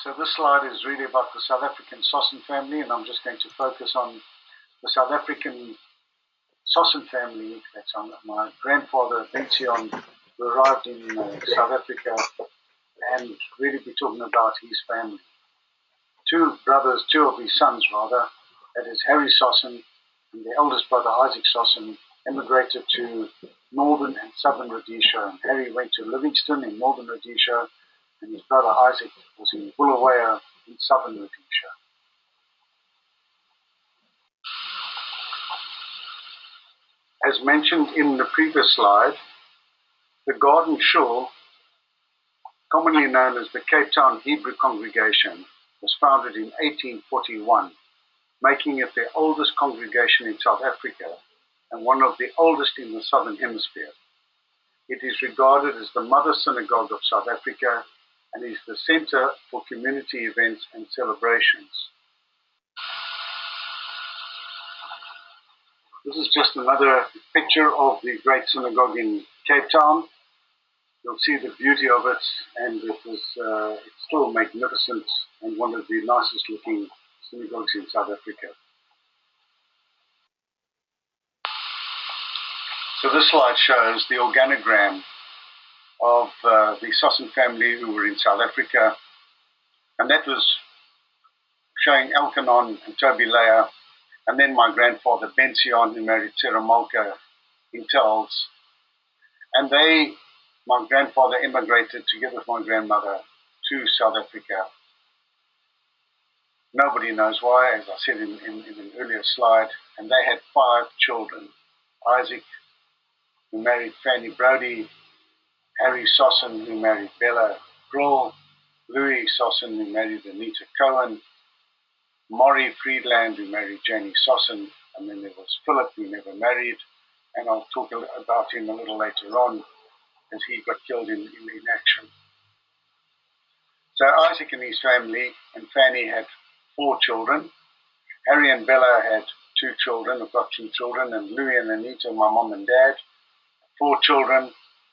So this slide is really about the South African Sossen family, and I'm just going to focus on the South African Sossen family. That's on my grandfather, BenZion, who arrived in South Africa, and really be talking about his family. Two of his sons rather, that is Harry Sossen and the eldest brother Isaac Sossen, immigrated to northern and southern Rhodesia. And Harry went to Livingstone in northern Rhodesia, and his brother Isaac was in Bulawayo in southern Rhodesia. As mentioned in the previous slide, the Garden Shul, commonly known as the Cape Town Hebrew Congregation, was founded in 1841, making it the oldest congregation in South Africa and one of the oldest in the Southern Hemisphere. It is regarded as the mother synagogue of South Africa and is the center for community events and celebrations. This is just another picture of the great synagogue in Cape Town. You'll see the beauty of it, and it's still magnificent and one of the nicest looking synagogues in South Africa. So this slide shows the organogram of the Sossen family who were in South Africa, and that was showing Elkanon and Toby Leah, and then my grandfather BenZion, who married Tzira Malka in Telsch, and my grandfather immigrated together with my grandmother to South Africa. Nobody knows why, as I said in an earlier slide, and they had 5 children. Isaac, who married Fanny Brody, Harry Sossen, who married Bella Grull, Louis Sossen, who married Anita Cohen, Mornie Friedland, who married Janie Sossen, and then there was Philip, who never married, and I'll talk about him a little later on, as he got killed in action. So Isaac and his family and Fanny had 4 children. Harry and Bella had 2 children, I've got 2 children, and Louis and Anita, my mom and dad, 4 children.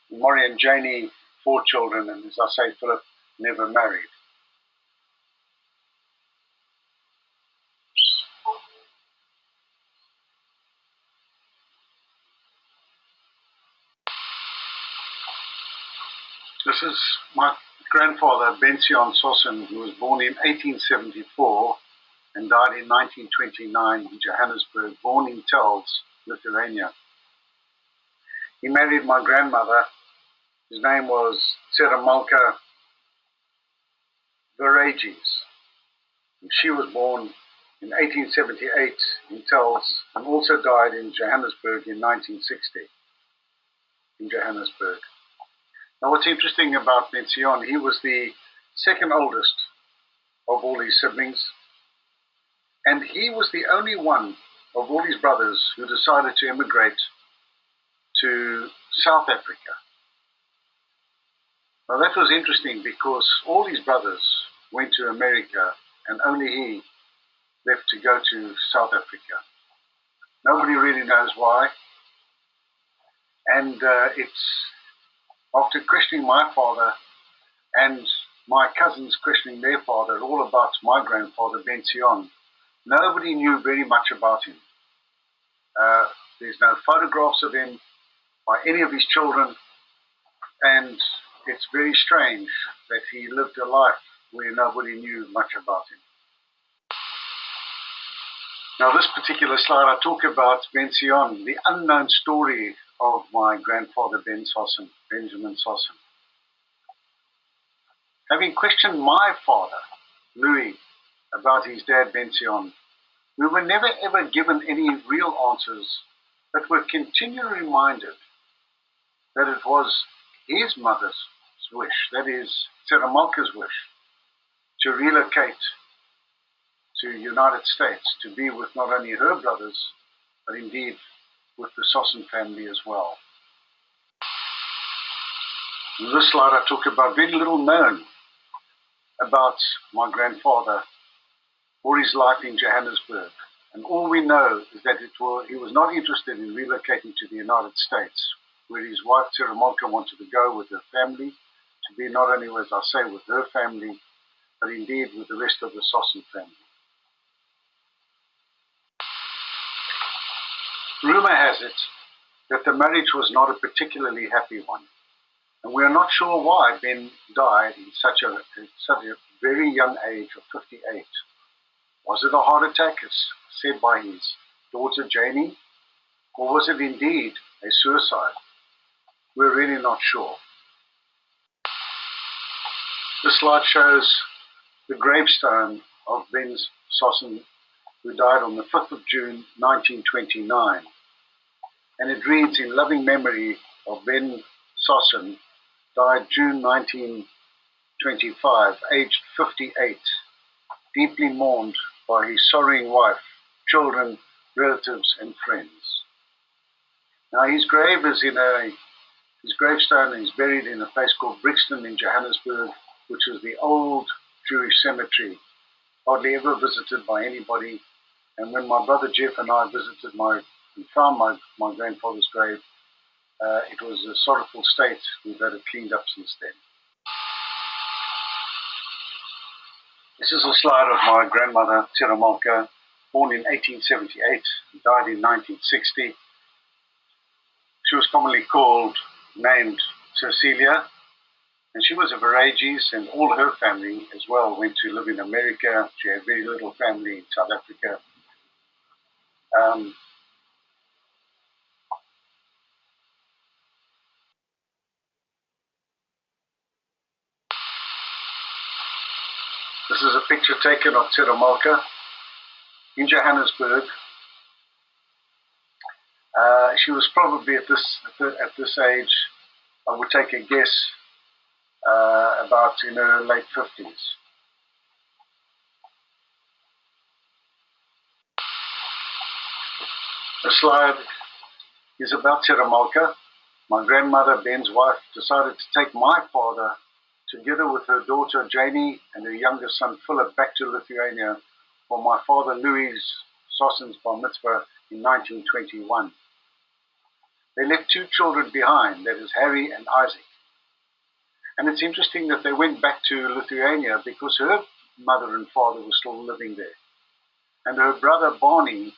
Marion and Janie, 4 children, and as I say, Philip never married. This is my grandfather, BenZion Sossen, who was born in 1874 and died in 1929 in Johannesburg, born in Telsch, Lithuania. He married my grandmother. His name was Tzira Malka Verages. She was born in 1878 in Telsch and also died in Johannesburg in 1960 in Johannesburg. Now what's interesting about BenZion, he was the second oldest of all his siblings, and he was the only one of all his brothers who decided to immigrate to South Africa. Now that was interesting because all his brothers went to America and only he left to go to South Africa. Nobody really knows why, and it's after questioning my father and my cousins questioning their father all about my grandfather BenZion, nobody knew very much about him. There's no photographs of him by any of his children, and it's very strange that he lived a life where nobody knew much about him. Now this particular slide, I talk about BenZion, the unknown story of my grandfather Ben Sossen, Benjamin Sossen. Having questioned my father, Louis, about his dad BenZion, we were never ever given any real answers, but were continually reminded that it was his mother's wish, that is Tzira Malka's wish, to relocate to the United States, to be with not only her brothers, but indeed with the Sossen family as well. In this slide I talk about very little known about my grandfather or his life in Johannesburg. And all we know is that he was not interested in relocating to the United States, where his wife Tzira Malka wanted to go with her family, to be not only, as I say, with her family, but indeed with the rest of the Sossen family. Rumor has it that the marriage was not a particularly happy one, and we are not sure why Ben died in such a very young age of 58. Was it a heart attack, as said by his daughter Janie, or was it indeed a suicide? We're really not sure. This slide shows the gravestone of Ben Sossen, who died on the 5th of June 1929. And it reads, in loving memory of Ben Sossen, died June 1925, aged 58, deeply mourned by his sorrowing wife, children, relatives, and friends. Now his gravestone is buried in a place called Brixton in Johannesburg, which is the old Jewish cemetery, hardly ever visited by anybody. And when my brother Jeff and I visited and found my grandfather's grave, it was a sorrowful state. We've had it cleaned up since then. This is a slide of my grandmother, Tzira Malka, born in 1878, died in 1960. She was commonly named Cecilia, and she was a Verages, and all her family as well went to live in America. She had very little family in South Africa. This is a picture taken of Tzira Malka in Johannesburg. She was probably at this age, I would take a guess, about in her late 50s. The slide is about Tzira Malka. My grandmother, Ben's wife, decided to take my father, together with her daughter Janie and her younger son Philip, back to Lithuania for my father Louis Sossen's bar mitzvah in 1921. They left two children behind, that is Harry and Isaac. And it's interesting that they went back to Lithuania because her mother and father were still living there. And her brother Barney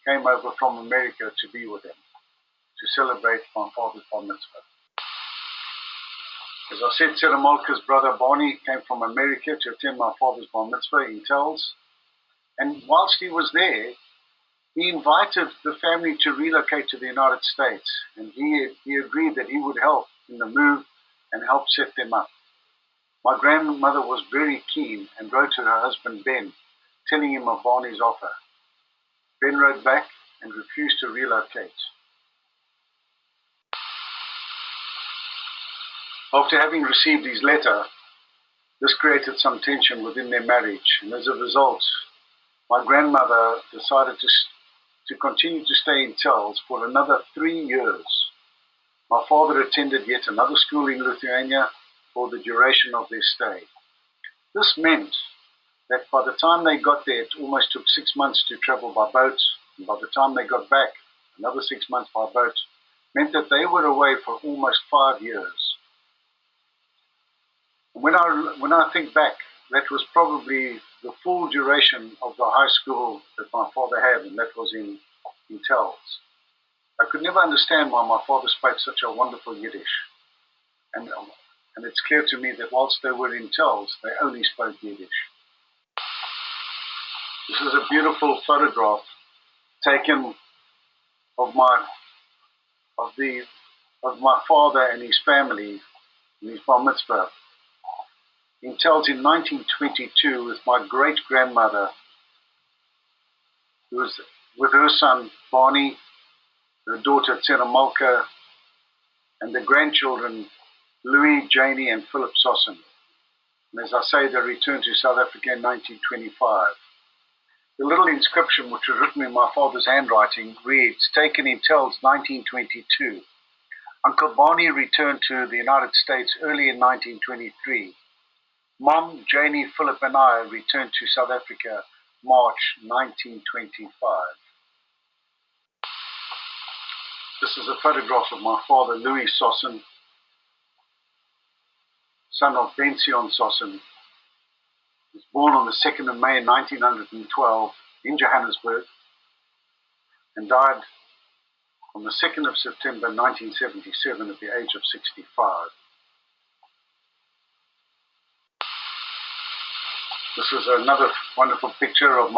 came over from America to be with them, to celebrate my father's bar mitzvah. As I said, Tzira Malka's brother Barney came from America to attend my father's bar mitzvah in Telsch. And whilst he was there, he invited the family to relocate to the United States. And he agreed that he would help in the move and help set them up. My grandmother was very keen and wrote to her husband Ben, telling him of Barney's offer. Ben wrote back and refused to relocate. After having received his letter, this created some tension within their marriage, and as a result, my grandmother decided to continue to stay in Telsch for another 3 years. My father attended yet another school in Lithuania for the duration of their stay. This meant that by the time they got there, it almost took 6 months to travel by boat, and by the time they got back, another 6 months by boat, meant that they were away for almost 5 years. When I think back, that was probably the full duration of the high school that my father had, and that was in Telsch. I could never understand why my father spoke such a wonderful Yiddish. And it's clear to me that whilst they were in Telsch, they only spoke Yiddish. This is a beautiful photograph taken of my father and his family in his bar mitzvah in Telsch in 1922 with my great-grandmother, who was with her son Barney, her daughter Tzira Malka, and the grandchildren Louis, Janie, and Philip Sossen. And as I say, they returned to South Africa in 1925. The little inscription, which was written in my father's handwriting, reads, taken in Telsch 1922. Uncle Barney returned to the United States early in 1923. Mom, Janie, Philip, and I returned to South Africa March 1925. This is a photograph of my father, Louis Sossen, son of BenZion Sossen, born on the 2nd of May 1912 in Johannesburg and died on the 2nd of September 1977 at the age of 65. This is another wonderful picture of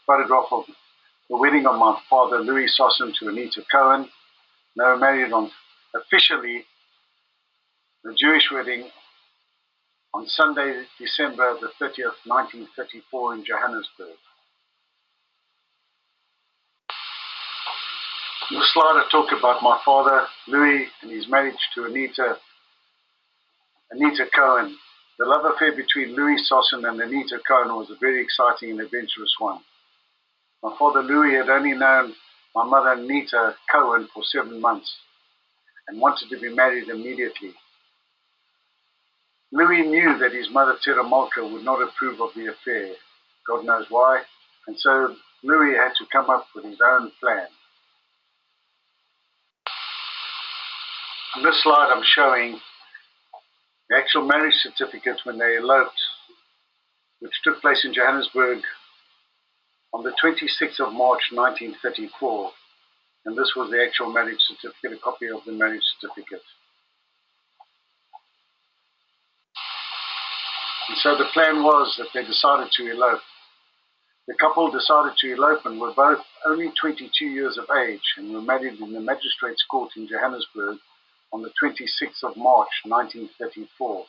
photograph of the wedding of my father, Louis Sossen, to Anita Cohen. They were married on officially the Jewish wedding on Sunday, December the 30th, 1934 in Johannesburg. In this slide I talk about my father, Louis, and his marriage to Anita Cohen. The love affair between Louis Sossen and Anita Cohen was a very exciting and adventurous one. My father, Louis, had only known my mother, Anita Cohen, for 7 months and wanted to be married immediately. Louis knew that his mother, Tzira Malka, would not approve of the affair. God knows why. And so Louis had to come up with his own plan. On this slide I'm showing the actual marriage certificate when they eloped, which took place in Johannesburg on the 26th of March 1934. And this was the actual marriage certificate, a copy of the marriage certificate. And so the plan was that they decided to elope. The couple decided to elope and were both only 22 years of age and were married in the magistrate's court in Johannesburg on the 26th of March 1934.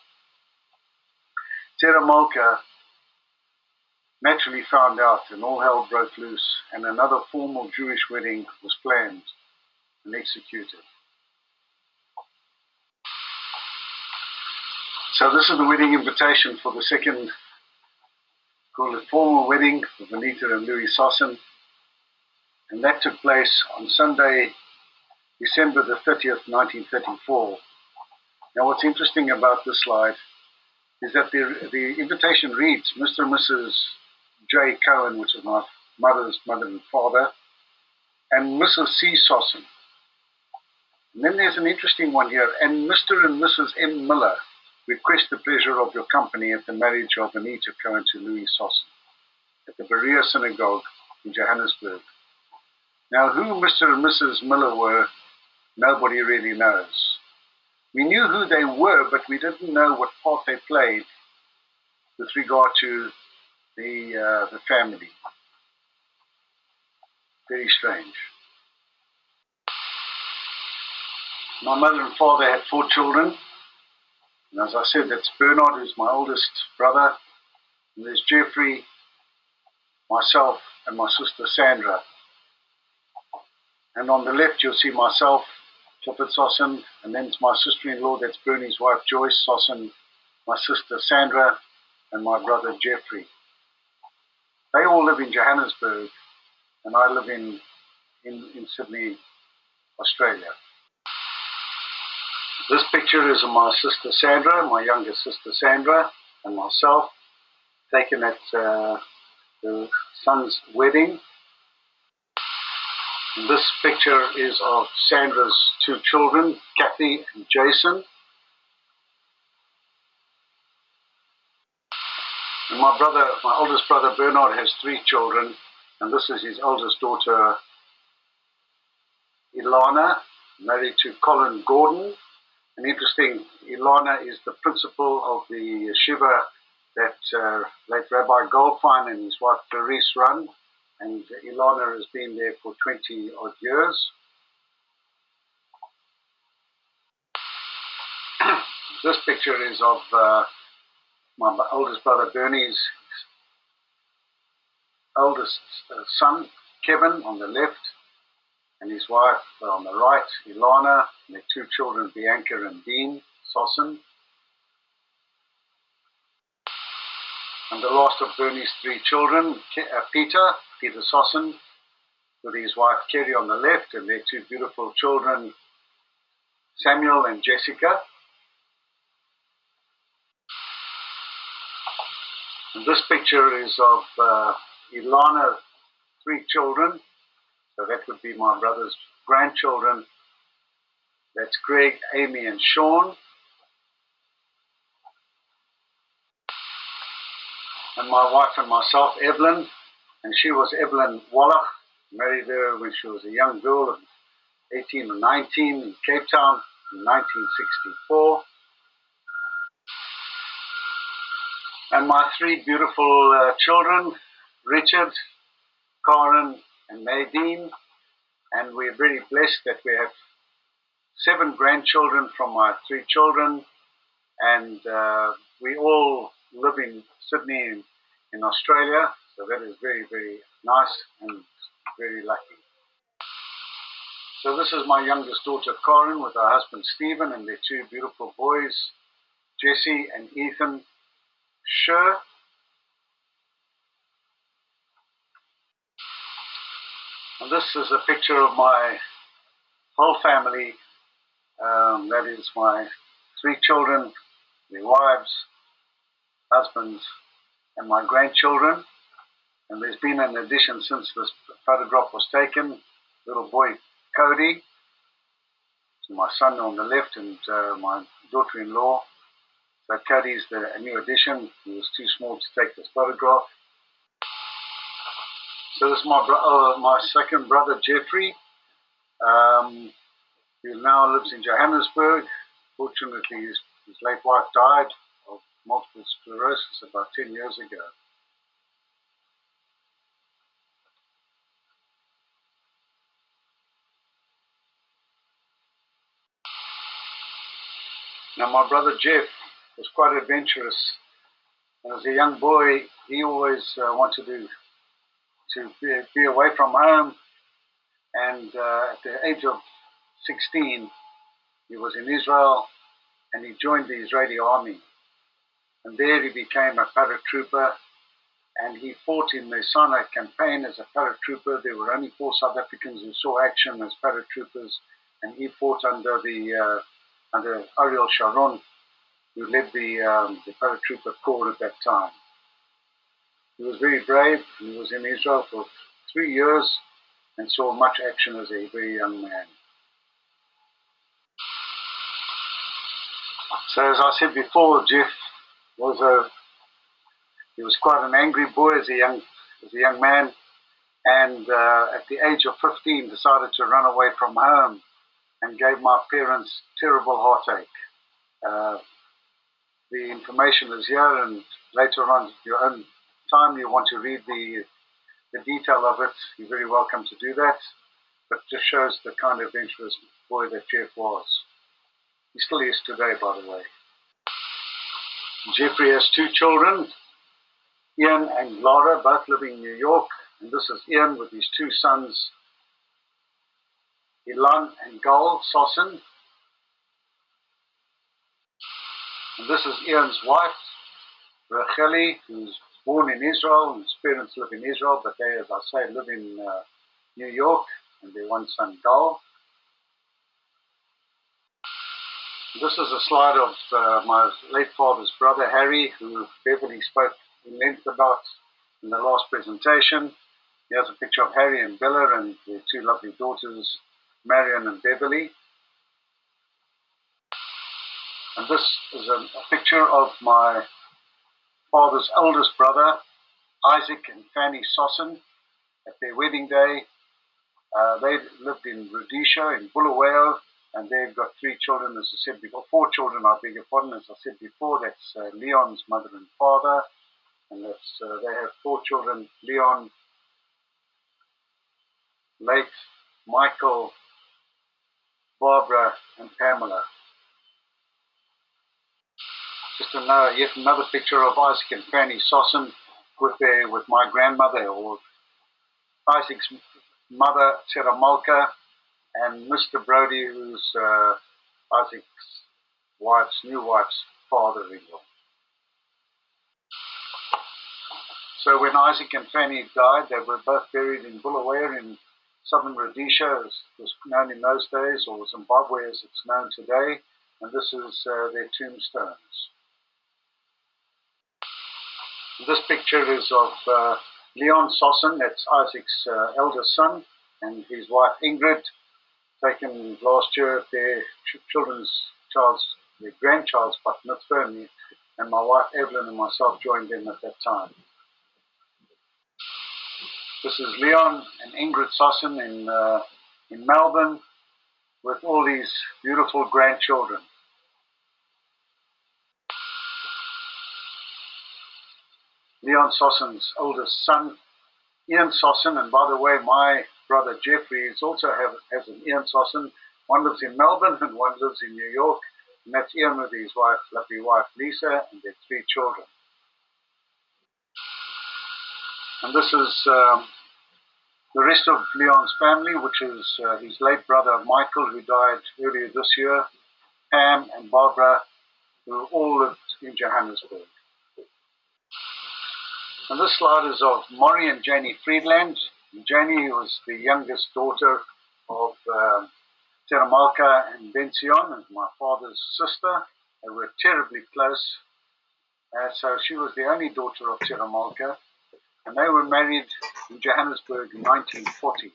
Tzira Malka naturally found out and all hell broke loose, and another formal Jewish wedding was planned and executed. So this is the wedding invitation for the second, called a formal wedding of Anita and Louis Sossen, and that took place on Sunday, December the 30th, 1934. Now what's interesting about this slide is that the invitation reads Mr. and Mrs. J. Cohen, which is my mother's mother and father, and Mrs. C. Sossen. And then there's an interesting one here, and Mr. and Mrs. M. Miller request the pleasure of your company at the marriage of Anita Cohen to Louis Sossen at the Berea Synagogue in Johannesburg. Now who Mr. and Mrs. Miller were, nobody really knows. We knew who they were, but we didn't know what part they played with regard to the family. Very strange. My mother and father had 4 children. And as I said, that's Bernard, who's my oldest brother. And there's Geoffrey, myself, and my sister Sandra. And on the left, you'll see myself, Cliff Sossen, and then it's my sister-in-law, that's Bernie's wife, Joyce Sossen, my sister Sandra, and my brother Geoffrey. They all live in Johannesburg, and I live in Sydney, Australia. This picture is of my sister Sandra, my younger sister Sandra, and myself, taken at the son's wedding. And this picture is of Sandra's 2 children, Kathy and Jason. And my oldest brother Bernard has 3 children, and this is his eldest daughter, Ilana, married to Colin Gordon. And interesting, Ilana is the principal of the yeshiva that late Rabbi Goldfein and his wife Clarice run, and Ilana has been there for 20 odd years. This picture is of my oldest brother Bernie's oldest son, Kevin, on the left, and his wife on the right, Ilana, and their 2 children, Bianca and Dean Sossen. And the last of Bernie's 3 children, Peter Sossen, with his wife Kerry on the left, and their 2 beautiful children, Samuel and Jessica. And this picture is of Ilana, 3 children. So that would be my brother's grandchildren. That's Greg, Amy, and Sean. and my wife and myself, Evelyn, and she was Evelyn Wallach. Married her when she was a young girl of 18 or 19 in Cape Town in 1964. And my three beautiful children, Richard, Colin, and Nadine. And we're very blessed that we have 7 grandchildren from my 3 children. And we all live in Sydney in Australia. So that is very, very nice and very lucky. So this is my youngest daughter, Corin, with her husband, Stephen, and their 2 beautiful boys, Jesse and Ethan Scher. And this is a picture of my whole family. That is my 3 children, their wives, husbands, and my grandchildren. And there's been an addition since this photograph was taken. Little boy, Cody, so my son on the left, and my daughter-in-law. So Cody's a new addition. He was too small to take this photograph. So this is my second brother, Geoffrey, who now lives in Johannesburg. Fortunately, his late wife died of multiple sclerosis about 10 years ago. Now, my brother Jeff was quite adventurous. As a young boy, he always wanted to be away from home. And at the age of 16, he was in Israel, and he joined the Israeli army. And there he became a paratrooper, and he fought in the Sinai campaign as a paratrooper. There were only 4 South Africans who saw action as paratroopers, and he fought under Ariel Sharon, who led the paratrooper corps at that time. He was very brave. He was in Israel for 3 years and saw much action as a very young man. So as I said before, Jeff he was quite an angry boy as a young man, and at the age of 15 decided to run away from home and gave my parents terrible heartache. The information is here, and later on, your own time, you want to read the detail of it, you're very welcome to do that. But just shows the kind of adventurous boy that Jeff was. He still is today, by the way. Geoffrey has 2 children, Ian and Laura, both living in New York. And this is Ian with his 2 sons, Ilana and Gal Sossen. And this is Ian's wife, Rochelle, who's born in Israel, and his parents live in Israel, but they, as I say, live in New York, and their 1 son, Gal. This is a slide of my late father's brother, Harry, who Beverly spoke in length about in the last presentation. Here's a picture of Harry and Bella and their 2 lovely daughters, Marion and Beverly. And this is a picture of my father's oldest brother, Isaac and Fanny Sossen, at their wedding day. They lived in Rhodesia, in Bulawayo, and they've got 3 children, as I said before, 4 children, I beg your pardon, as I said before. That's Leon's mother and father, and that's they have 4 children, Leon, late, Michael, Barbara, and Pamela. Just yet another picture of Isaac and Fanny Sossen with my grandmother, or Isaac's mother, Tzira Malka, and Mr. Brody, who's Isaac's new wife's father-in-law. So when Isaac and Fanny died, they were both buried in Bulawayo in southern Rhodesia, as was known in those days, or Zimbabwe as it's known today. And this is their tombstones. This picture is of Leon Sossen, that's Isaac's eldest son, and his wife Ingrid, taken last year at their grandchild's bat mitzvah, and my wife Evelyn and myself joined them at that time. This is Leon and Ingrid Sossen in Melbourne with all these beautiful grandchildren. Leon Sossen's oldest son, Ian Sossen, and by the way, my brother Geoffrey is also has an Ian Sossen. One lives in Melbourne and one lives in New York, and that's Ian with his lovely wife Lisa, and their 3 children. And this is the rest of Leon's family, which is his late brother Michael, who died earlier this year, Pam and Barbara, who all lived in Johannesburg. And this slide is of Mornie and Janie Friedland. Janie was the youngest daughter of Tzira Malka and BenZion, and my father's sister. They were terribly close. So she was the only daughter of Tzira Malka, and they were married in Johannesburg in 1940.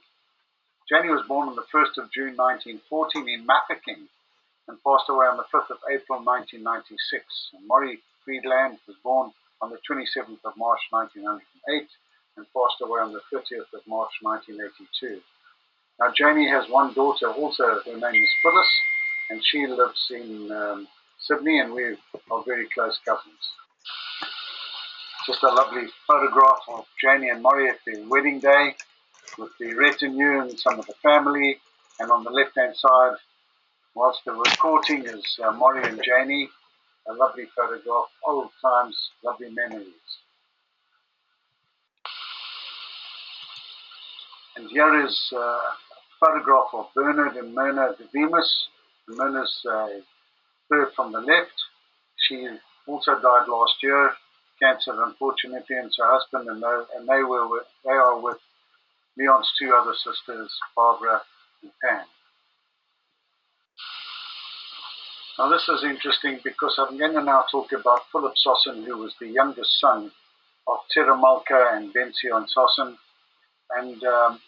Janie was born on the 1st of June 1914 in Mafeking and passed away on the 5th of April 1996. And Mornie Friedland was born on the 27th of March 1908 and passed away on the 30th of March 1982. Now Janie has one daughter also, her name is Phyllis, and she lives in Sydney, and we are very close cousins. Just a lovely photograph of Janie and Mornie at their wedding day with the retinue and some of the family, and on the left-hand side, whilst they were courting, is Mornie and Janie. A lovely photograph, old times, lovely memories. And here is a photograph of Bernard and Myrna Davimas. Myrna's third from the left. She also died last year, cancer unfortunately, and her husband, and they are with Leon's 2 other sisters, Barbara and Pam. Now this is interesting because I'm going to now talk about Philip Sossen, who was the youngest son of Tzira Malka and BenZion Sossen, and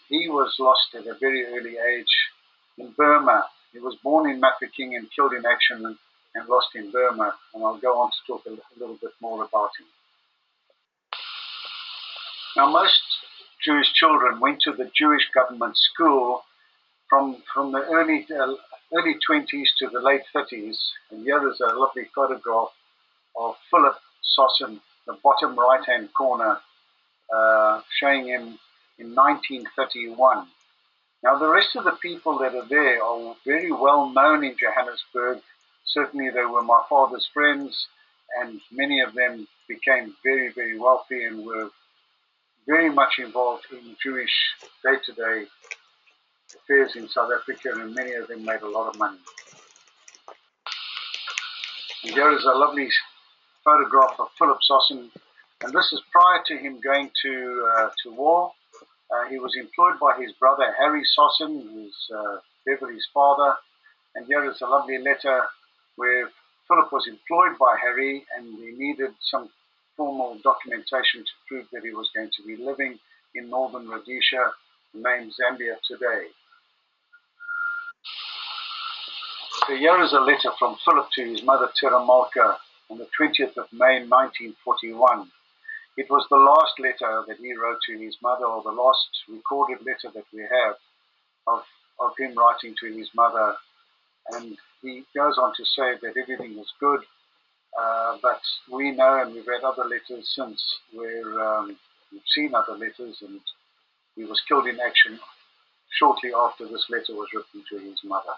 he was lost at a very early age in Burma. He was born in Mafeking and killed in action and lost in Burma, and I'll go on to talk a little bit more about him. Now most Jewish children went to the Jewish government school from the early 20s to the late 30s, and here is a lovely photograph of Philip Sossen, the bottom right-hand corner, showing him in 1931. Now the rest of the people that are there are very well known in Johannesburg. Certainly they were my father's friends, and many of them became very, very wealthy and were very much involved in Jewish day-to-day affairs in South Africa, and many of them made a lot of money. And here is a lovely photograph of Philip Sossen, and this is prior to him going to war. He was employed by his brother Harry Sossen, who's Beverly's father, and here is a lovely letter where Philip was employed by Harry, and he needed some formal documentation to prove that he was going to be living in northern Rhodesia, named Zambia today. So here is a letter from Philip to his mother Tzira Malka on the 20th of May 1941. It was the last letter that he wrote to his mother, or the last recorded letter that we have of him writing to his mother. And he goes on to say that everything was good, but we know, and we've read other letters since, where we've seen other letters, and he was killed in action shortly after this letter was written to his mother.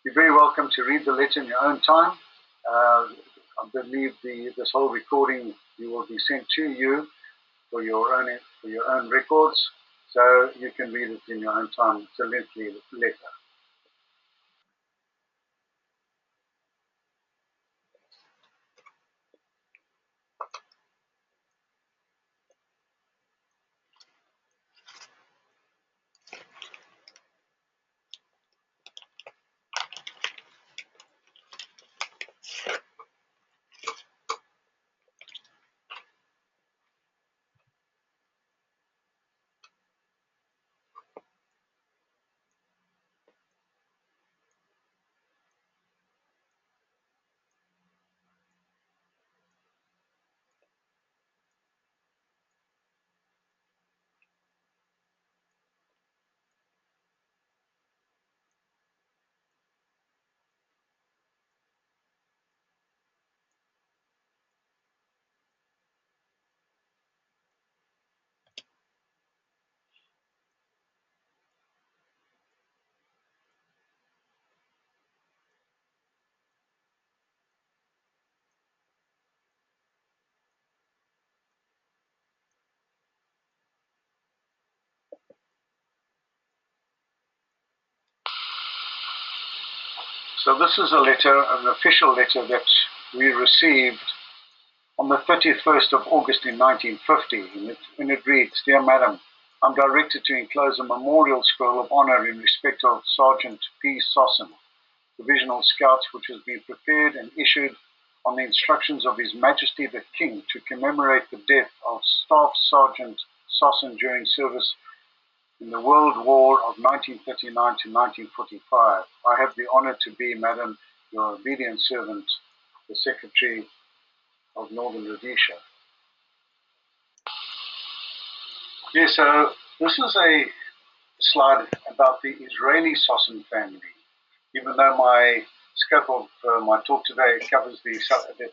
You're very welcome to read the letter in your own time. I believe this whole recording will be sent to you for your own records, so you can read it in your own time. It's a lengthy letter. So this is a letter, an official letter that we received on the 31st of August in 1950, and it reads, Dear Madam, I'm directed to enclose a memorial scroll of honor in respect of Sergeant P. Sossen, Divisional Scouts, which has been prepared and issued on the instructions of His Majesty the King to commemorate the death of Staff Sergeant Sossen during service in the World War of 1939 to 1945. I have the honor to be, Madam, your obedient servant, the Secretary of Northern Rhodesia. Yeah, so this is a slide about the Israeli Sossen family. Even though my scope of my talk today covers the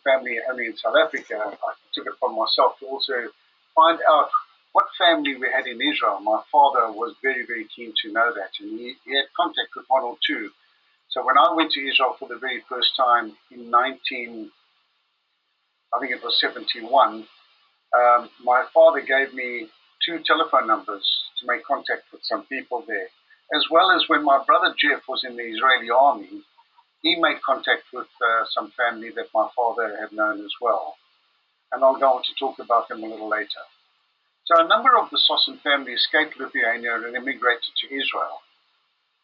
family only in South Africa, I took it upon myself to also find out what family we had in Israel. My father was very, very keen to know that, and he had contact with one or two. So when I went to Israel for the very first time in 1971, my father gave me 2 telephone numbers to make contact with some people there. As well as when my brother Jeff was in the Israeli army, he made contact with some family that my father had known as well. And I'll go on to talk about them a little later. So a number of the Sossen family escaped Lithuania and immigrated to Israel.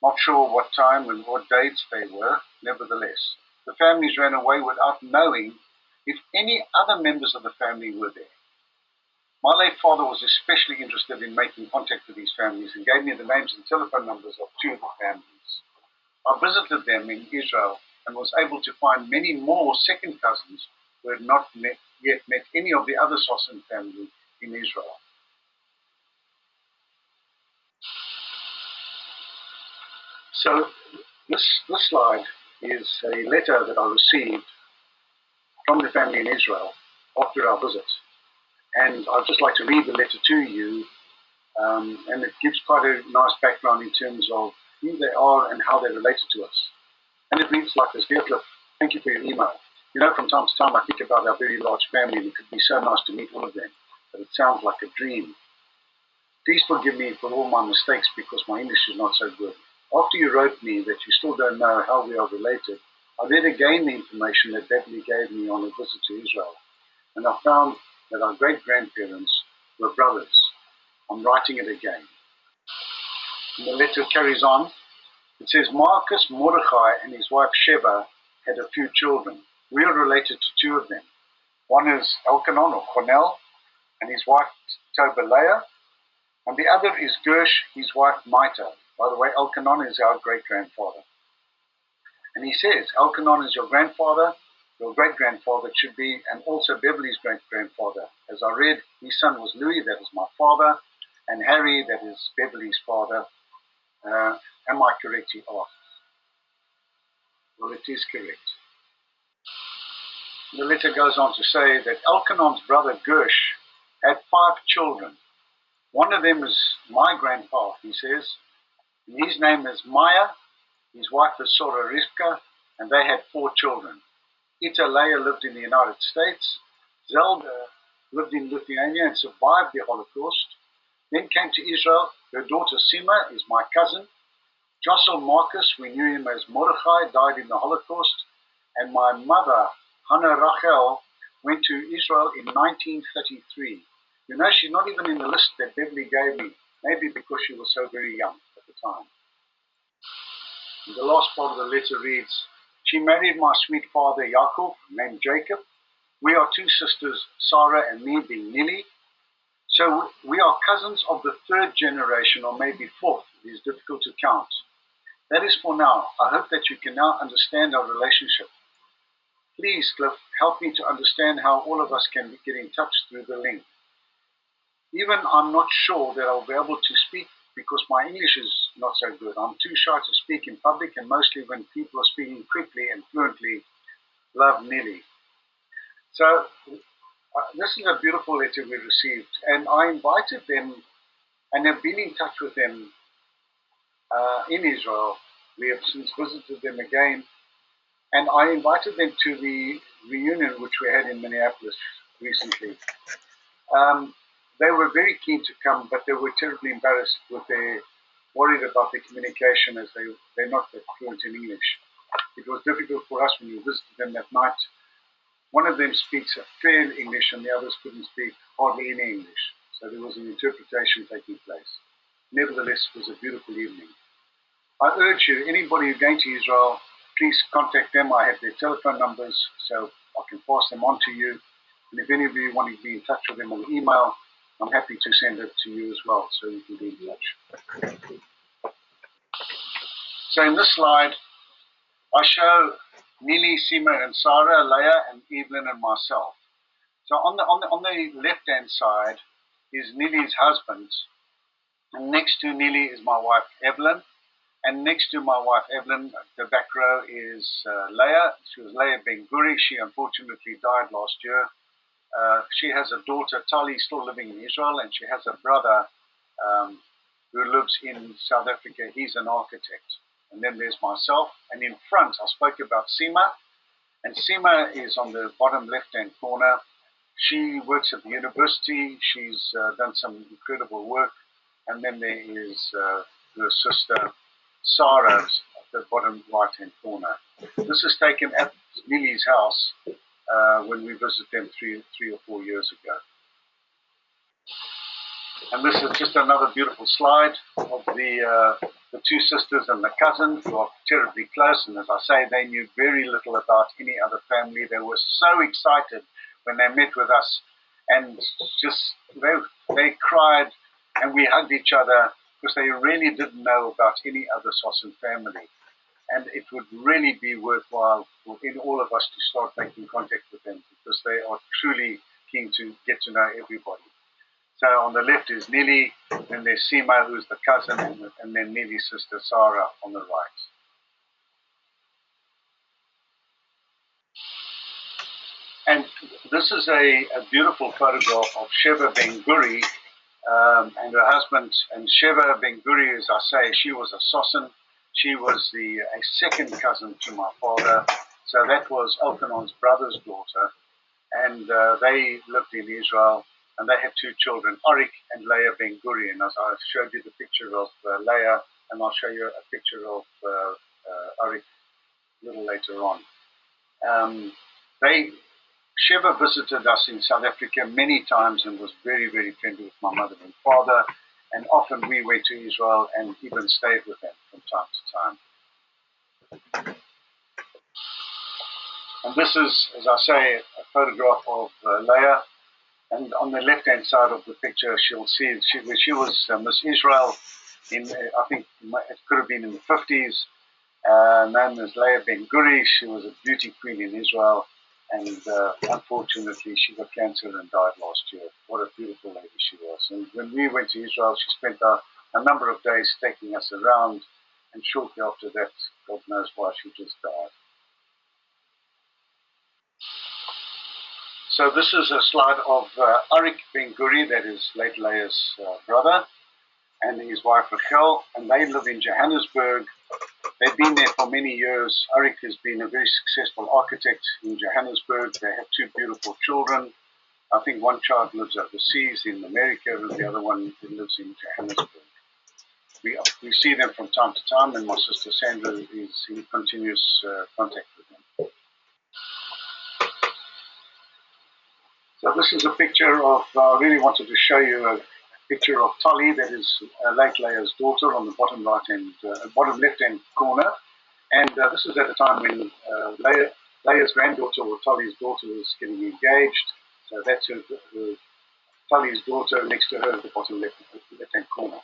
Not sure what time and what dates they were, nevertheless. The families ran away without knowing if any other members of the family were there. My late father was especially interested in making contact with these families and gave me the names and telephone numbers of 2 of the families. I visited them in Israel and was able to find many more second cousins who had not yet met any of the other Sossen family in Israel. So this slide is a letter that I received from the family in Israel after our visit. And I'd just like to read the letter to you, and it gives quite a nice background in terms of who they are and how they're related to us. And it reads like this: Dear Cliff, thank you for your email. You know, from time to time I think about our very large family, and it could be so nice to meet all of them, but it sounds like a dream. Please forgive me for all my mistakes because my English is not so good. After you wrote me that you still don't know how we are related, I read again the information that Beverly gave me on a visit to Israel, and I found that our great-grandparents were brothers. I'm writing it again. And the letter carries on. It says, Marcus Mordechai and his wife Sheva had a few children. We are related to 2 of them. One is Elkanon or Cornell and his wife Tobeleah, and the other is Gersh, his wife Maita. By the way, Elkanon is our great-grandfather. And he says, Elkanon is your grandfather, your great-grandfather should be, and also Beverly's great-grandfather. As I read, his son was Louis, that is my father, and Harry, that is Beverly's father. Am I correct, he asks. Well, it is correct. The letter goes on to say that Elkanon's brother Gersh had 5 children. One of them is my grandpa, he says. And his name is Maya, his wife is Sora Rivka, and they had 4 children. Italea lived in the United States. Zelda lived in Lithuania and survived the Holocaust. Then came to Israel. Her daughter Sima is my cousin. Jossel Marcus, we knew him as Mordechai, died in the Holocaust. And my mother, Hannah Rachel, went to Israel in 1933. You know, she's not even in the list that Beverly gave me, maybe because she was so very young at the time. And the last part of the letter reads, she married my sweet father Jacob, named Jacob. We are 2 sisters, Sarah and me, being Nili. So we are cousins of the 3rd generation, or maybe 4th. It is difficult to count. That is for now. I hope that you can now understand our relationship. Please, Cliff, help me to understand how all of us can get in touch through the link. Even I'm not sure that I'll be able to speak because my English is not so good. I'm too shy to speak in public, and mostly when people are speaking quickly and fluently, love Nelly. So this is a beautiful letter we received, and I invited them and have been in touch with them in Israel. We have since visited them again, and I invited them to the reunion which we had in Minneapolis recently. They were very keen to come, but they were terribly embarrassed with their, worried about the communication as they're not that fluent in English. it was difficult for us when we visited them that night. One of them speaks a fair English and the others couldn't speak hardly any English. So there was an interpretation taking place. Nevertheless, it was a beautiful evening. I urge you, anybody who's going to Israel, please contact them. I have their telephone numbers, so I can pass them on to you. And if any of you want to be in touch with them on email, I'm happy to send it to you as well, so you can be in touch. So in this slide, I show Nili, Sima, and Sarah, Leah, and Evelyn, and myself. So on the left-hand side is Nili's husband, and next to Nili is my wife, Evelyn. And next to my wife, Evelyn, the back row is Leah. She was Leah Ben-Guri. She unfortunately died last year. She has a daughter, Tali, still living in Israel, and she has a brother who lives in South Africa. He's an architect. And then there's myself. And in front, I spoke about Sima. And Sima is on the bottom left-hand corner. She works at the university. She's done some incredible work. And then there is her sister, Sarah's at the bottom right-hand corner. This is taken at Nili's house when we visited them three or 4 years ago. And this is just another beautiful slide of the two sisters and the cousin who are terribly close. And as I say, they knew very little about any other family. They were so excited when they met with us, and just they cried and we hugged each other because they really didn't know about any other Sossen family. And it would really be worthwhile for all of us to start making contact with them, because they are truly keen to get to know everybody. So on the left is Nili, then there's Sima, who's the cousin, and then Nili's sister Sarah on the right. And this is a beautiful photograph of Sheva Ben-Guri and her husband. And Sheva Ben-Guri, as I say, she was a Sossen. She was a second cousin to my father. So that was Elkanon's brother's daughter. And they lived in Israel. And they had two children, Arik and Leah Ben-Guri. And as I showed you the picture of Leah, and I'll show you a picture of Arik a little later on. Sheva visited us in South Africa many times and was very, very friendly with my mother and father. And often we went to Israel and even stayed with them from time to time. And this is, as I say, a photograph of Leah. And on the left-hand side of the picture, she'll see she was Miss Israel in, I think it could have been in the 50s, known as Leah Ben-Guri. She was a beauty queen in Israel, and unfortunately she got cancer and died last year. What a beautiful lady she was. And when we went to Israel, she spent a number of days taking us around, and shortly after that, God knows why, she just died. So this is a slide of Arik Ben-Guri, that is late Leah's brother, and his wife Rochelle, and they live in Johannesburg. They've been there for many years. Arik has been a very successful architect in Johannesburg. They have two beautiful children. I think one child lives overseas in America, and the other one lives in Johannesburg. We see them from time to time, and my sister Sandra is in continuous contact with them. So this is a picture of, I really wanted to show you a picture of Tali, that is late Leah's daughter, on the bottom bottom left-hand corner. And this is at a time when Leah's granddaughter, or Tali's daughter, was getting engaged. So that's her Tali's daughter next to her at the bottom left-hand corner.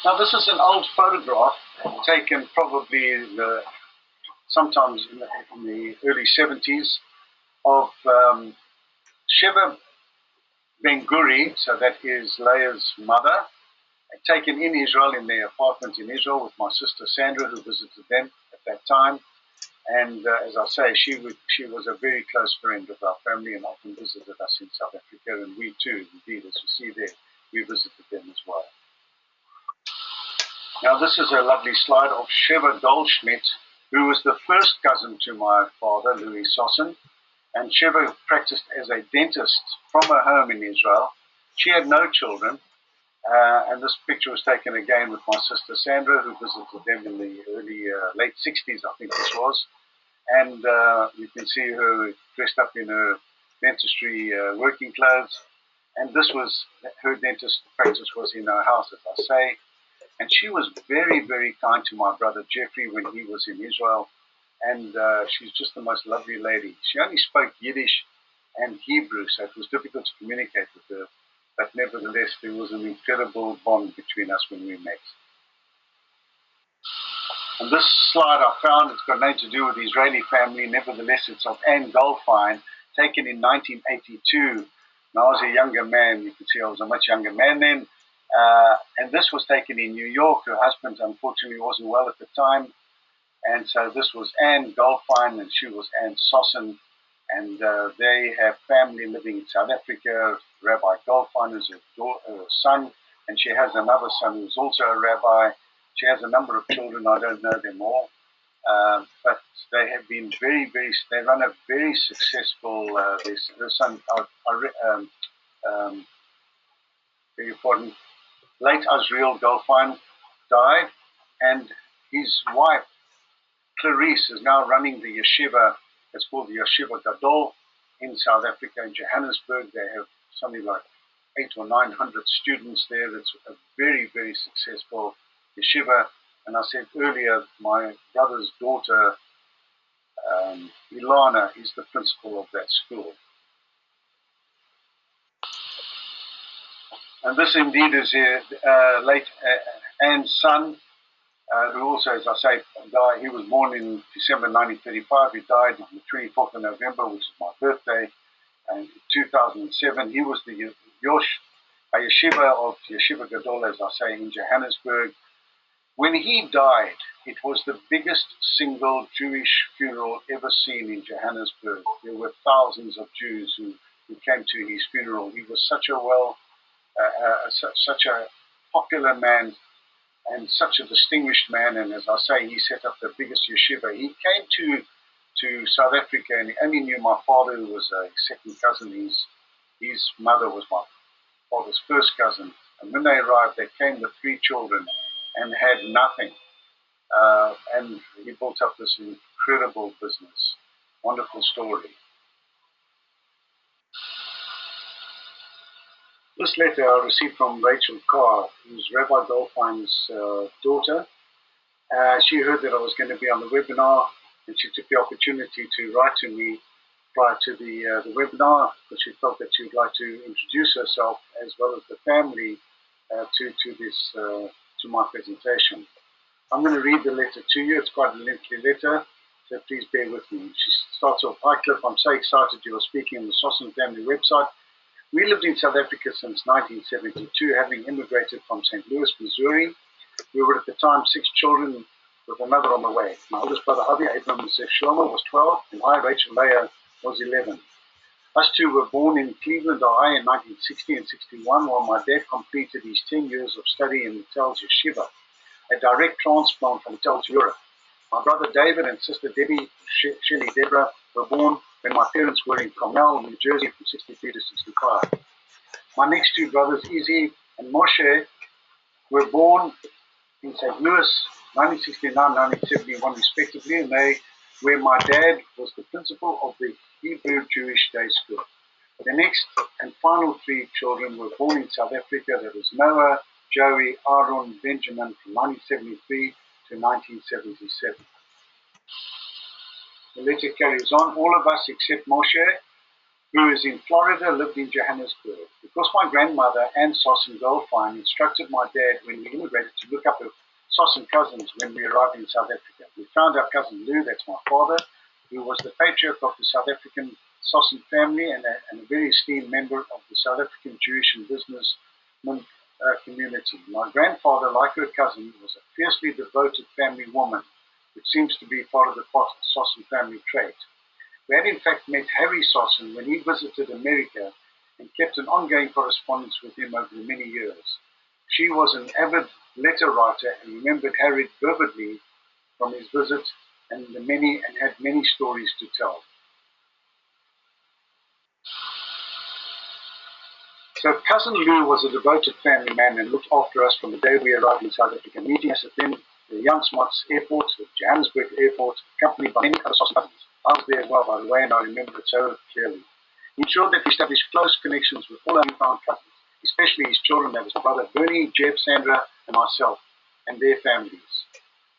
Now this is an old photograph taken probably sometimes in the early 70s of Sheva Ben-Guri, so that is Leah's mother, taken in Israel, in their apartment in Israel, with my sister Sandra, who visited them at that time. And as I say, she was a very close friend of our family and often visited us in South Africa, and we too, indeed, as you see there, we visited them as well. Now this is a lovely slide of Sheva Goldschmidt, who was the first cousin to my father, Louis Sossen. And Sheva practiced as a dentist from her home in Israel. She had no children, And this picture was taken again with my sister Sandra, who visited them in the late 60s, I think this was. And you can see her dressed up in her dentistry working clothes. And this was, her dentist practice was in her house, as I say. And she was very, very kind to my brother Geoffrey when he was in Israel. And she's just the most lovely lady. She only spoke Yiddish and Hebrew, so it was difficult to communicate with her. But nevertheless, there was an incredible bond between us when we met. And this slide I found, it's got nothing to do with the Israeli family. Nevertheless, it's of Anne Goldfein, taken in 1982. When I was a younger man, you can see I was a much younger man then. And this was taken in New York. Her husband, unfortunately, wasn't well at the time. And so this was Anne Goldfein, and she was Anne Sossen. And they have family living in South Africa. Rabbi Goldfein is her son, and she has another son who's also a rabbi. She has a number of children. I don't know them all. But they have been very, very, they run a very successful, their son, beg your pardon, late Azriel Goldfein died, and his wife, Clarice, is now running the yeshiva. It's called the Yeshiva Gadol in South Africa, in Johannesburg. They have something like 800 or 900 students there. It's a very, very successful yeshiva. And I said earlier, my brother's daughter, Ilana, is the principal of that school. And this indeed is late Anne's son, who also, as I say, died. He was born in December 1935. He died on the 24th of November, which is my birthday. And in 2007, he was the yeshiva of Yeshiva Gadol, as I say, in Johannesburg. When he died, it was the biggest single Jewish funeral ever seen in Johannesburg. There were thousands of Jews who came to his funeral. He was such a popular man and such a distinguished man. And as I say, he set up the biggest yeshiva. He came to South Africa, and he only knew my father, who was a second cousin. His mother was my father's first cousin. And when they arrived, they came with 3 children and had nothing. And he built up this incredible business. Wonderful story. This letter I received from Rachel Carr, who's Rabbi Goldfein's daughter. She heard that I was going to be on the webinar, and she took the opportunity to write to me prior to the webinar, because she felt that she would like to introduce herself as well as the family to my presentation. I'm going to read the letter to you. It's quite a lengthy letter, so please bear with me. She starts off, "Hi Cliff, I'm so excited you are speaking on the Sossen Family website. We lived in South Africa since 1972, having immigrated from St. Louis, Missouri. We were at the time 6 children with another on the way. My oldest brother, Avi Abraham Shlomo, was 12, and I, Rachel Leah, was 11. Us two were born in Cleveland, Ohio in 1960 and 61, while my dad completed his 10 years of study in the Telsch Yeshiva, a direct transplant from Telsch, Europe. My brother David and sister Debbie, Shelley Deborah, were born when my parents were in Carmel, New Jersey from 63 to 65. My next 2 brothers, Izzy and Moshe, were born in St. Louis, 1969, 1971 respectively, and where my dad was the principal of the Hebrew Jewish Day School. The next and final 3 children were born in South Africa. That was Noah, Joey, Aaron, Benjamin from 1973 to 1977. The letter carries on. All of us except Moshe, who is in Florida, lived in Johannesburg. Because my grandmother, Anne Sossen Goldfein, instructed my dad when we immigrated to look up her Sossen cousins when we arrived in South Africa. We found our cousin Lou, that's my father, who was the patriarch of the South African Sossen family and a very esteemed member of the South African Jewish and businessman community. My grandfather, like her cousin, was a fiercely devoted family woman, which seems to be part of the Sossen family trait. We had in fact met Harry Sossen when he visited America and kept an ongoing correspondence with him over many years. She was an avid letter writer and remembered Harry vividly from his visit and had many stories to tell. So Cousin Lou was a devoted family man and looked after us from the day we arrived in South Africa, meeting us at then the Jan Smuts Airport, the Johannesburg Airport, accompanied by many other Sossen cousins. I was there as well, by the way, and I remember it so clearly. He ensured that we established close connections with all our newfound cousins, especially his children, that is my brother Bernie, Jeff, Sandra, and myself, and their families.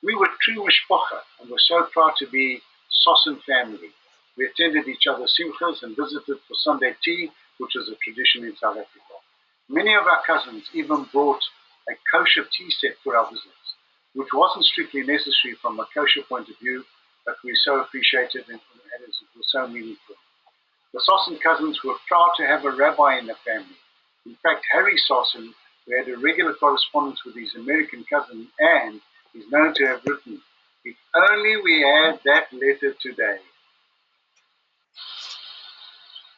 We were true mishpacha and were so proud to be Sossen family. We attended each other's simchas and visited for Sunday tea, which was a tradition in South Africa. Many of our cousins even brought a kosher tea set for our visits, which wasn't strictly necessary from a kosher point of view, but we so appreciated it and it was so meaningful. The Sossen cousins were proud to have a rabbi in the family. In fact, Harry Sossen, who had a regular correspondence with his American cousin Anne, is known to have written, "If only we had that letter today."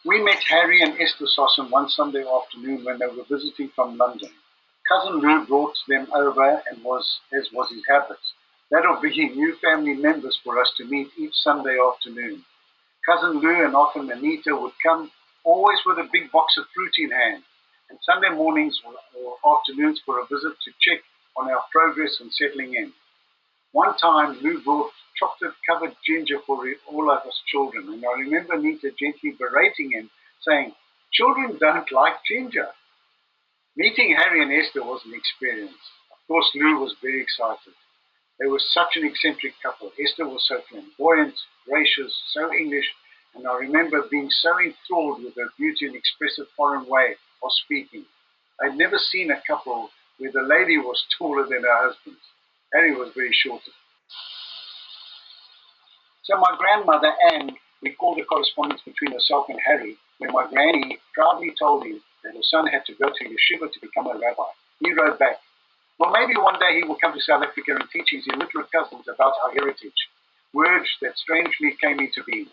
We met Harry and Esther Sossen one Sunday afternoon when they were visiting from London. Cousin Lou brought them over and as was his habit, that of bringing new family members for us to meet each Sunday afternoon. Cousin Lou and often Anita would come, always with a big box of fruit in hand, and Sunday mornings or afternoons for a visit to check on our progress and settling in. One time, Lou brought chocolate-covered ginger for all of us children, and I remember Anita gently berating him, saying, "Children don't like ginger." Meeting Harry and Esther was an experience. Of course, Lou was very excited. They were such an eccentric couple. Esther was so flamboyant, gracious, so English, and I remember being so enthralled with her beauty and expressive foreign way of speaking. I'd never seen a couple where the lady was taller than her husband. Harry was very short. So my grandmother Anne recalled the correspondence between herself and Harry when my granny proudly told him that her son had to go to yeshiva to become a rabbi. He wrote back, "Well, maybe one day he will come to South Africa and teach his illiterate cousins about our heritage," words that strangely came into being.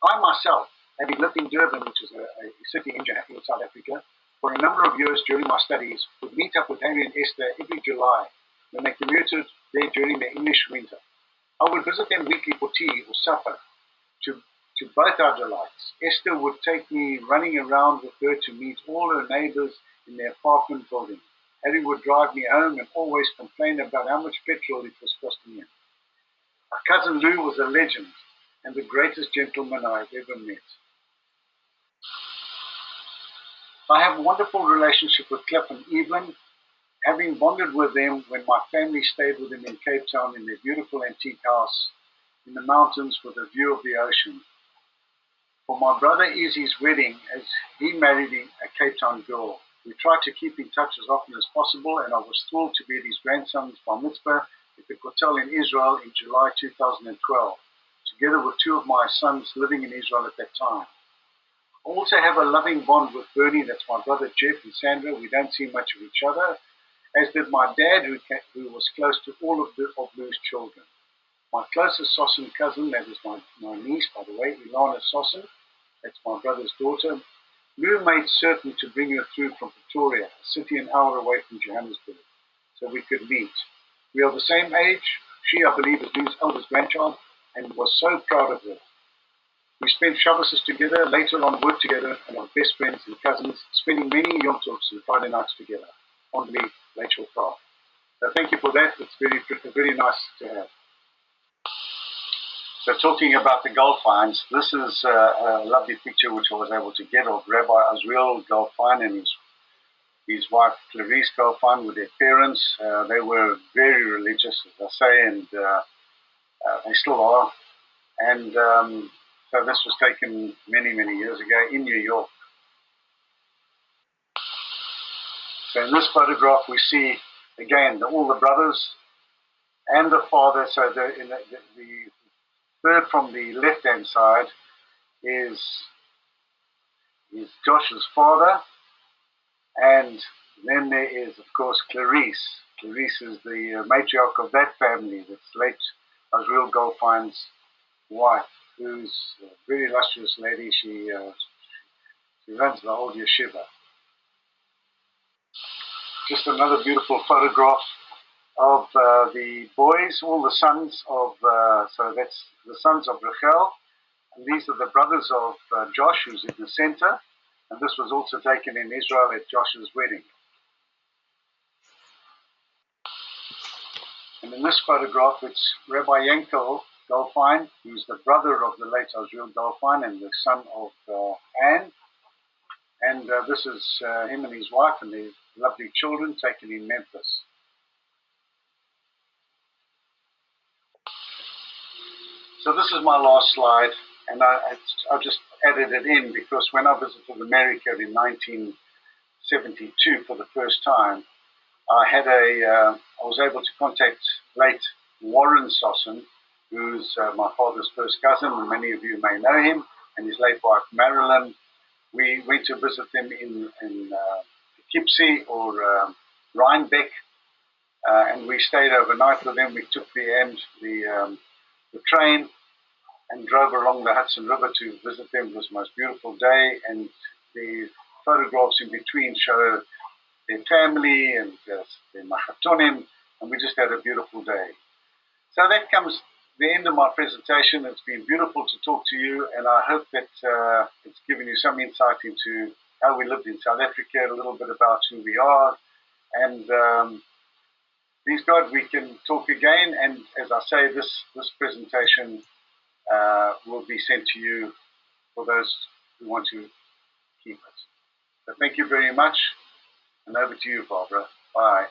I myself, having lived in Durban, which is a city in South Africa, for a number of years during my studies, would meet up with Harry and Esther every July when they commuted there during the English winter. I would visit them weekly for tea or supper, to both our delights. Esther would take me running around with her to meet all her neighbors in their apartment building. Harry would drive me home and always complain about how much petrol it was costing him. Our cousin Lou was a legend and the greatest gentleman I have ever met. I have a wonderful relationship with Cliff and Evelyn, having bonded with them when my family stayed with them in Cape Town in their beautiful antique house in the mountains with a view of the ocean. For my brother Izzy's wedding, as he married a Cape Town girl, we tried to keep in touch as often as possible, and I was thrilled to be at his grandson's bar mitzvah at the hotel in Israel in July 2012, together with two of my sons living in Israel at that time. I also have a loving bond with Bernie, that's my brother Jeff and Sandra. We don't see much of each other, as did my dad, who was close to all of Lou's children. My closest Sossen cousin, that is my niece, by the way, Elana Sossen, that's my brother's daughter. Lou made certain to bring her through from Pretoria, a city an hour away from Johannesburg, so we could meet. We are the same age. She, I believe, is Lou's eldest grandchild, and was so proud of her. We spent Shabbos together, later on worked together, and are best friends and cousins, spending many Yom Tovs and Friday nights together. Fondly, Rachel Pratt. So thank you for that. It's very nice to have. So talking about the Goldfeins, this is a lovely picture which I was able to get of Rabbi Azriel Goldfein and his wife Clarice Goldfein with their parents. They were very religious, as I say, and they still are. And so this was taken many, many years ago in New York. So in this photograph we see, again, all the brothers and the father. So the third from the left-hand side is Josh's father, and then there is, of course, Clarice. Clarice is the matriarch of that family, that's late Azriel Goldfein's wife, who's a very illustrious lady. She runs the whole yeshiva. Just another beautiful photograph of the boys, all the sons of, so that's the sons of Rochelle, and these are the brothers of Josh, who's in the center, And this was also taken in Israel at Joshua's wedding. And in this photograph, it's Rabbi Azriel Goldfein, who's the brother of the late Azriel Goldfein and the son of Anne. And this is him and his wife and their lovely children taken in Memphis. So this is my last slide, and I just added it in because when I visited America in 1972 for the first time, I was able to contact late Warren Sossen, who's my father's first cousin, and many of you may know him, and his late wife Marilyn. We went to visit them in Poughkeepsie or Rhinebeck, and we stayed overnight with them. We took the train and drove along the Hudson River to visit them. It was the most beautiful day, and the photographs in between show their family and their machatonim, and we just had a beautiful day. So that comes the end of my presentation. It's been beautiful to talk to you, and I hope that it's given you some insight into how we lived in South Africa, a little bit about who we are, and please God, we can talk again. And as I say, this presentation will be sent to you for those who want to keep it. So thank you very much, and over to you, Barbara. Bye.